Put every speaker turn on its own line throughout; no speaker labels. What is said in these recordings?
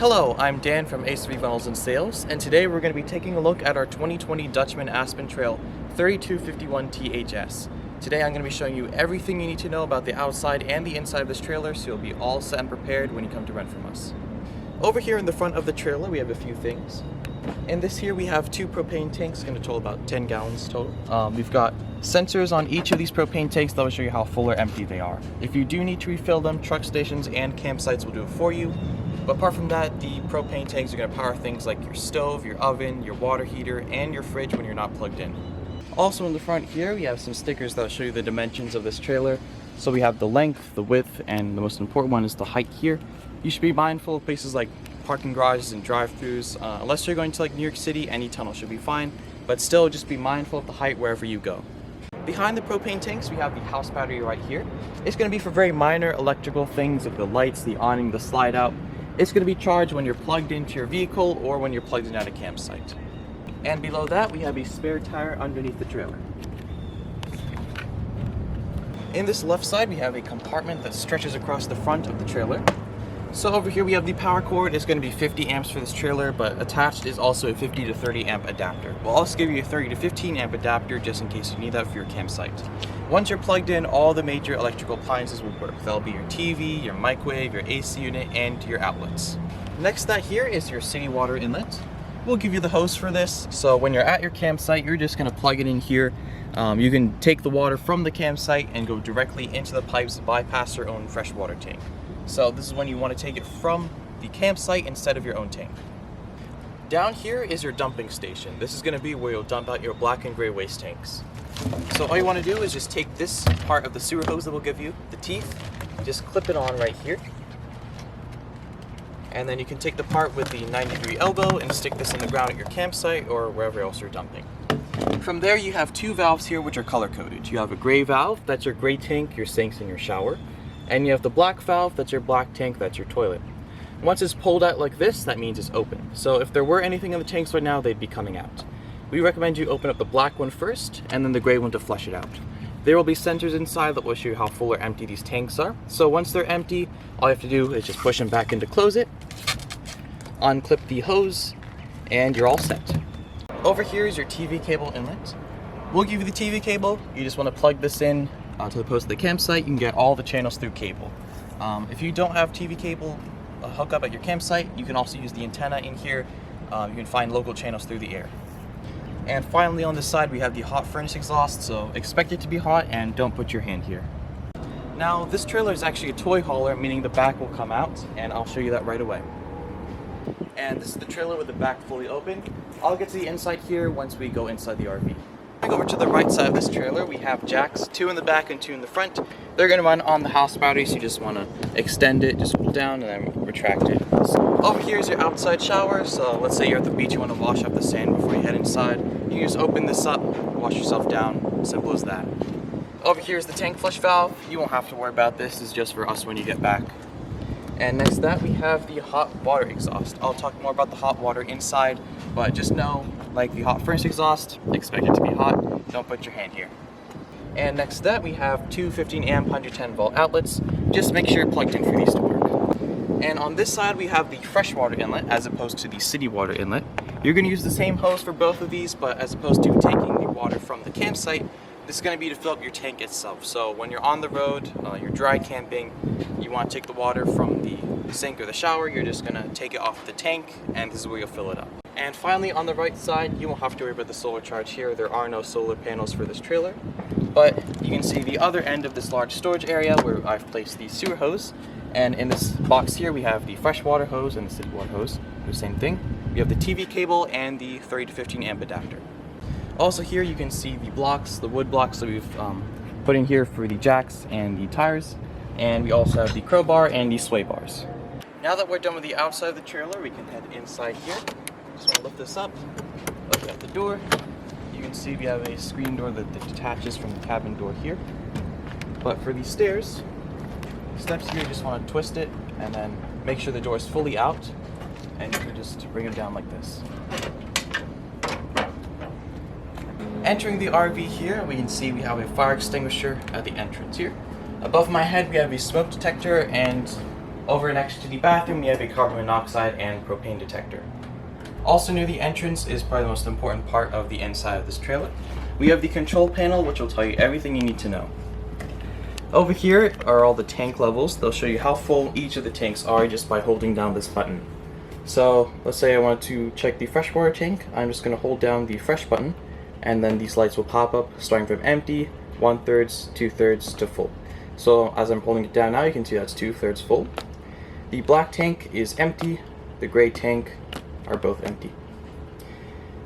Hello, I'm Dan from A3 Rentals and Sales, and today we're going to be taking a look at our 2020 Dutchmen Aspen Trail 3251 THS. Today I'm going to be showing you everything you need to know about the outside and the inside of this trailer, so you'll be all set and prepared when you come to rent from us. Over here in the front of the trailer we have a few things. In this here we have two propane tanks, going to total about 10 gallons total. We've got sensors on each of these propane tanks that will show you how full or empty they are. If you do need to refill them, truck stations and campsites will do it for you. But apart from that, the propane tanks are going to power things like your stove, your oven, your water heater, and your fridge when you're not plugged in. Also in the front here, we have some stickers that will show you the dimensions of this trailer. So we have the length, the width, and the most important one is the height here. You should be mindful of places like parking garages and drive-thrus. Unless you're going to like New York City, any tunnel should be fine. But still, just be mindful of the height wherever you go. Behind the propane tanks, we have the house battery right here. It's going to be for very minor electrical things like the lights, the awning, the slide out. It's going to be charged when you're plugged into your vehicle or when you're plugged in at a campsite. And below that, we have a spare tire underneath the trailer. In this left side, we have a compartment that stretches across the front of the trailer. So over here we have the power cord. It's going to be 50 amps for this trailer, but attached is also a 50 to 30 amp adapter. We'll also give you a 30 to 15 amp adapter just in case you need that for your campsite. Once you're plugged in, all the major electrical appliances will work. That'll be your TV, your microwave, your AC unit, and your outlets. Next that here is your city water inlet. We'll give you the hose for this. So when you're at your campsite, you're just going to plug it in here. You can take the water from the campsite and go directly into the pipes to bypass your own freshwater tank. So this is when you want to take it from the campsite instead of your own tank. Down here is your dumping station. This is going to be where you'll dump out your black and gray waste tanks. So all you want to do is just take this part of the sewer hose that we'll give you, the teeth, just clip it on right here. And then you can take the part with the 90-degree elbow and stick this in the ground at your campsite or wherever else you're dumping. From there you have two valves here which are color-coded. You have a gray valve, that's your gray tank, your sinks, and your shower. And you have the black valve, that's your black tank, that's your toilet. Once it's pulled out like this, that means it's open. So if there were anything in the tanks right now, they'd be coming out. We recommend you open up the black one first, and then the gray one to flush it out. There will be sensors inside that will show you how full or empty these tanks are. So once they're empty, all you have to do is just push them back in to close it, unclip the hose, and you're all set. Over here is your TV cable inlet. We'll give you the TV cable. You just want to plug this in to the post of the campsite. You can get all the channels through cable. If you don't have TV cable hookup at your campsite, you can also use the antenna in here. You can find local channels through the air. And finally on this side we have the hot furnace exhaust, so expect it to be hot and don't put your hand here. Now this trailer is actually a toy hauler, meaning the back will come out, and I'll show you that right away. And this is the trailer with the back fully open. I'll get to the inside here once we go inside the RV. Over to the right side of this trailer, we have jacks, two in the back and two in the front. They're going to run on the house battery, so you just want to extend it, just pull down and then retract it. So over here is your outside shower. So let's say you're at the beach, you want to wash up the sand before you head inside. You can just open this up, wash yourself down, simple as that. Over here is the tank flush valve. You won't have to worry about this, it's just for us when you get back. And next to that we have the hot water exhaust. I'll talk more about the hot water inside, but just know, like the hot furnace exhaust, expect it to be hot, don't put your hand here. And next to that we have two 15 amp 110 volt outlets. Just make sure you're plugged in for these to work. And on this side we have the freshwater inlet as opposed to the city water inlet. You're going to use the same hose for both of these, but as opposed to taking the water from the campsite, this is going to be to fill up your tank itself. So when you're on the road, you're dry camping, you want to take the water from the sink or the shower, you're just going to take it off the tank, and this is where you'll fill it up. And finally on the right side, you won't have to worry about the solar charge here. There are no solar panels for this trailer. But you can see the other end of this large storage area where I've placed the sewer hose. And in this box here we have the freshwater hose and the city water hose. The same thing. We have the TV cable and the 30 to 15 amp adapter. Also here you can see the blocks, the wood blocks that we've put in here for the jacks and the tires. And we also have the crowbar and the sway bars. Now that we're done with the outside of the trailer, we can head inside here. Just want to lift this up, open up the door. You can see we have a screen door that detaches from the cabin door here. But for these stairs, steps here, you just want to twist it and then make sure the door is fully out, and you can just bring it down like this. Entering the RV here, we can see we have a fire extinguisher at the entrance here. Above my head we have a smoke detector and Over next to the bathroom, we have a carbon monoxide and propane detector. Also near the entrance is probably the most important part of the inside of this trailer. We have the control panel, which will tell you everything you need to know. Over here are all the tank levels. They'll show you how full each of the tanks are just by holding down this button. So let's say I want to check the freshwater tank. I'm just going to hold down the fresh button, and then these lights will pop up starting from empty, 1/3, 2/3 to full. So as I'm holding it down now, you can see that's 2/3 full. The black tank is empty, the gray tank are both empty.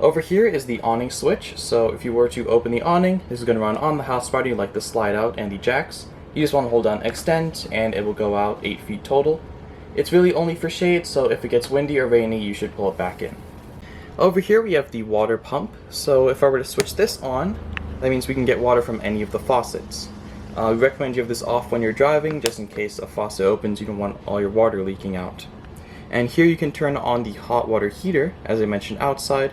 Over here is the awning switch. So if you were to open the awning, this is going to run on the house party like the slide out and the jacks. You just want to hold down extend and it will go out 8 feet total. It's really only for shade, so if it gets windy or rainy, you should pull it back in. Over here we have the water pump. So if I were to switch this on, that means we can get water from any of the faucets. We recommend you have this off when you're driving, just in case a faucet opens, you don't want all your water leaking out. And here you can turn on the hot water heater, as I mentioned outside.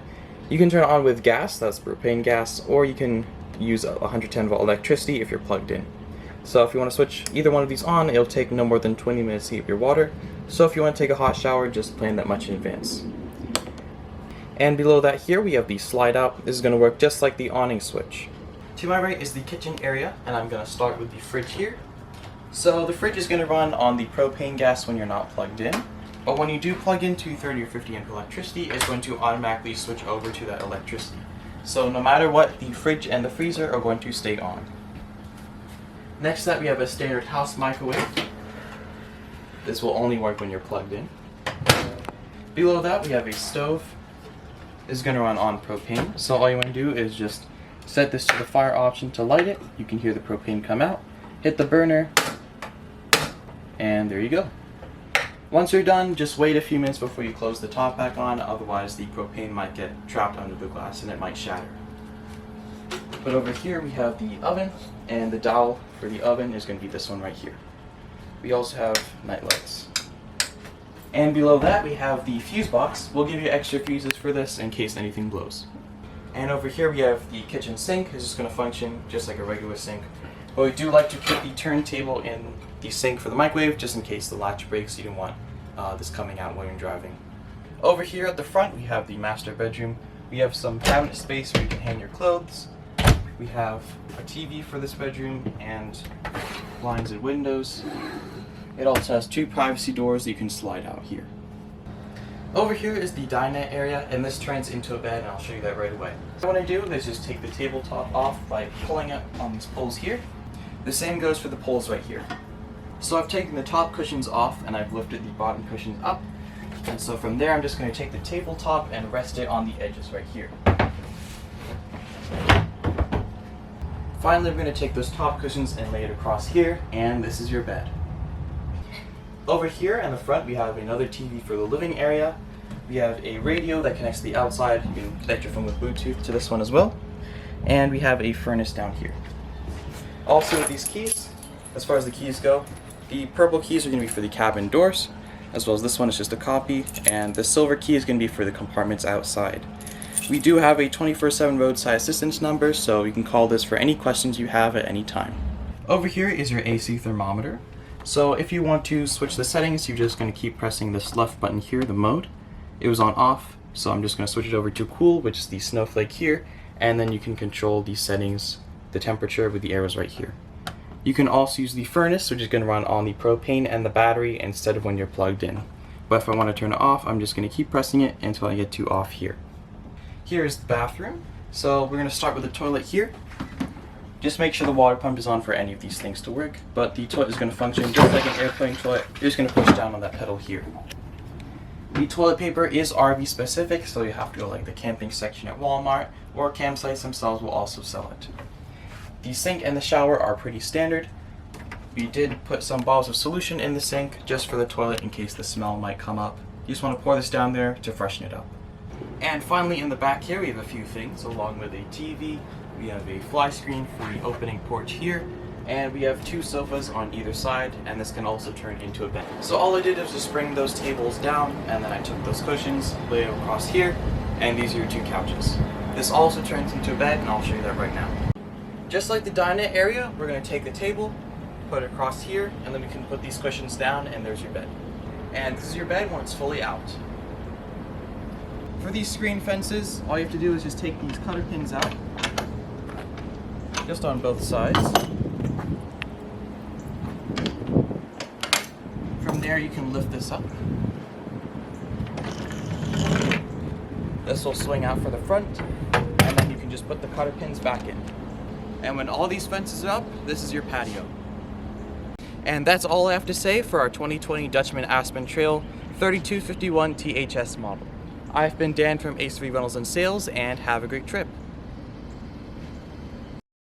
You can turn it on with gas, that's propane gas, or you can use 110 volt electricity if you're plugged in. So if you want to switch either one of these on, it'll take no more than 20 minutes to heat up your water. So if you want to take a hot shower, just plan that much in advance. And below that here we have the slide out. This is going to work just like the awning switch. To my right is the kitchen area, and I'm going to start with the fridge here. So the fridge is going to run on the propane gas when you're not plugged in, but when you do plug into 30 or 50 amp electricity, it's going to automatically switch over to that electricity. So no matter what, the fridge and the freezer are going to stay on. Next up we have a standard house microwave. This will only work when you're plugged in. Below that we have a stove. This is going to run on propane, so all you want to do is just set this to the fire option to light it. You can hear the propane come out. Hit the burner, and there you go. Once you're done, just wait a few minutes before you close the top back on, otherwise the propane might get trapped under the glass and it might shatter. But over here we have the oven, and the dial for the oven is going to be this one right here. We also have night lights. And below that we have the fuse box. We'll give you extra fuses for this in case anything blows. And over here we have the kitchen sink. It's just going to function just like a regular sink. But we do like to keep the turntable in the sink for the microwave, just in case the latch breaks. You don't want this coming out while you're driving. Over here at the front we have the master bedroom. We have some cabinet space where you can hang your clothes. We have a TV for this bedroom and blinds and windows. It also has 2 privacy doors that you can slide out here. Over here is the dinette area, and this turns into a bed, and I'll show you that right away. What I do is just take the tabletop off by pulling it on these poles here. The same goes for the poles right here. So I've taken the top cushions off and I've lifted the bottom cushions up. And so from there I'm just going to take the tabletop and rest it on the edges right here. Finally, we're going to take those top cushions and lay it across here, and this is your bed. Over here in the front we have another TV for the living area. We have a radio that connects to the outside. You can connect your phone with Bluetooth to this one as well. And we have a furnace down here. Also with these keys, as far as the keys go, the purple keys are going to be for the cabin doors, as well as this one is just a copy, and the silver key is going to be for the compartments outside. We do have a 24/7 roadside assistance number, so you can call this for any questions you have at any time. Over here is your AC thermometer. So if you want to switch the settings, you're just going to keep pressing this left button here, the mode. It was on off, so I'm just going to switch it over to cool, which is the snowflake here, and then you can control the settings, the temperature with the arrows right here. You can also use the furnace, which is going to run on the propane and the battery instead of when you're plugged in. But if I want to turn it off, I'm just going to keep pressing it until I get to off here. Here's the bathroom. So we're going to start with the toilet here. Just make sure the water pump is on for any of these things to work, but the toilet is going to function just like an airplane toilet. You're just going to push down on that pedal here. The toilet paper is RV specific, so you have to go like the camping section at Walmart, or campsites themselves will also sell it. The sink and the shower are pretty standard. We did put some bottles of solution in the sink just for the toilet in case the smell might come up. You just want to pour this down there to freshen it up. And finally in the back here we have a few things, along with a TV. We have a fly screen for the opening porch here, and we have 2 sofas on either side, and this can also turn into a bed. So all I did was just bring those tables down, and then I took those cushions, laid it across here, and these are your 2 couches. This also turns into a bed, and I'll show you that right now. Just like the dinette area, we're going to take the table, put it across here, and then we can put these cushions down, and there's your bed. And this is your bed when it's fully out. For these screen fences, all you have to do is just take these cutter pins out, just on both sides. From there you can lift this up. This will swing out for the front, and then you can just put the cutter pins back in. And when all these fences are up, this is your patio. And that's all I have to say for our 2020 Dutchmen Aspen Trail 3251 THS model. I've been Dan from Ace 3 Rentals and Sales, and have a great trip.